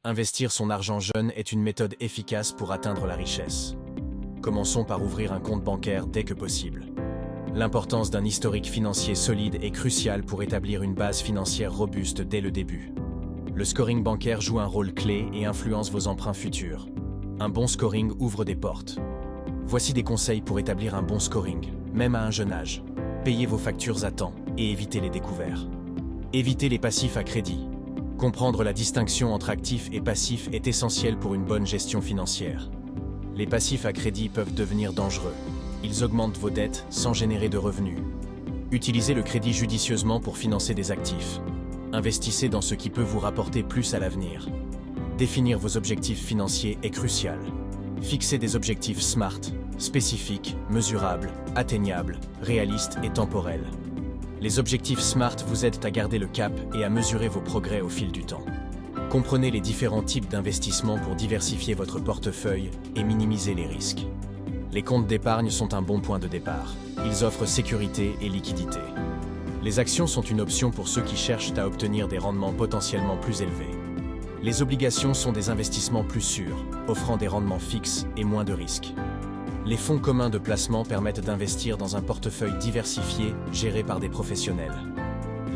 Investir son argent jeune est une méthode efficace pour atteindre la richesse. Commençons par ouvrir un compte bancaire dès que possible. L'importance d'un historique financier solide est cruciale pour établir une base financière robuste dès le début. Le scoring bancaire joue un rôle clé et influence vos emprunts futurs. Un bon scoring ouvre des portes. Voici des conseils pour établir un bon scoring, même à un jeune âge. Payez vos factures à temps et évitez les découverts. Évitez les passifs à crédit. Comprendre la distinction entre actifs et passifs est essentiel pour une bonne gestion financière. Les passifs à crédit peuvent devenir dangereux. Ils augmentent vos dettes sans générer de revenus. Utilisez le crédit judicieusement pour financer des actifs. Investissez dans ce qui peut vous rapporter plus à l'avenir. Définir vos objectifs financiers est crucial. Fixez des objectifs SMART, spécifiques, mesurables, atteignables, réalistes et temporels. Les objectifs SMART vous aident à garder le cap et à mesurer vos progrès au fil du temps. Comprenez les différents types d'investissements pour diversifier votre portefeuille et minimiser les risques. Les comptes d'épargne sont un bon point de départ. Ils offrent sécurité et liquidité. Les actions sont une option pour ceux qui cherchent à obtenir des rendements potentiellement plus élevés. Les obligations sont des investissements plus sûrs, offrant des rendements fixes et moins de risques. Les fonds communs de placement permettent d'investir dans un portefeuille diversifié géré par des professionnels.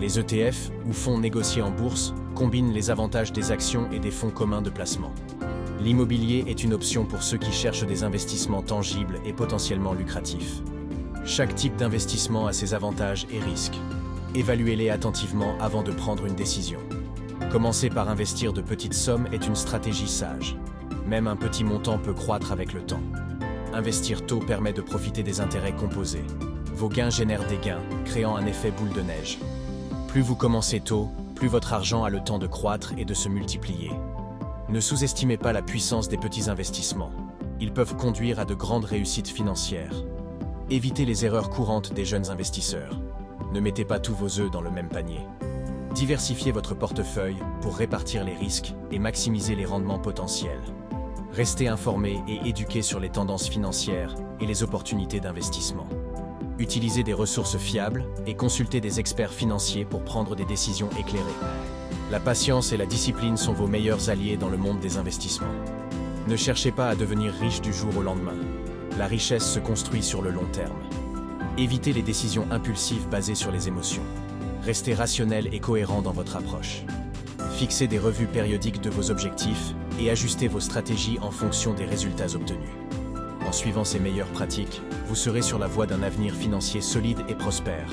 Les ETF, ou fonds négociés en bourse, combinent les avantages des actions et des fonds communs de placement. L'immobilier est une option pour ceux qui cherchent des investissements tangibles et potentiellement lucratifs. Chaque type d'investissement a ses avantages et risques. Évaluez-les attentivement avant de prendre une décision. Commencer par investir de petites sommes est une stratégie sage. Même un petit montant peut croître avec le temps. Investir tôt permet de profiter des intérêts composés. Vos gains génèrent des gains, créant un effet boule de neige. Plus vous commencez tôt, plus votre argent a le temps de croître et de se multiplier. Ne sous-estimez pas la puissance des petits investissements. Ils peuvent conduire à de grandes réussites financières. Évitez les erreurs courantes des jeunes investisseurs. Ne mettez pas tous vos œufs dans le même panier. Diversifiez votre portefeuille pour répartir les risques et maximiser les rendements potentiels. Restez informé et éduqué sur les tendances financières et les opportunités d'investissement. Utilisez des ressources fiables et consultez des experts financiers pour prendre des décisions éclairées. La patience et la discipline sont vos meilleurs alliés dans le monde des investissements. Ne cherchez pas à devenir riche du jour au lendemain. La richesse se construit sur le long terme. Évitez les décisions impulsives basées sur les émotions. Restez rationnel et cohérent dans votre approche. Fixez des revues périodiques de vos objectifs et ajustez vos stratégies en fonction des résultats obtenus. En suivant ces meilleures pratiques, vous serez sur la voie d'un avenir financier solide et prospère.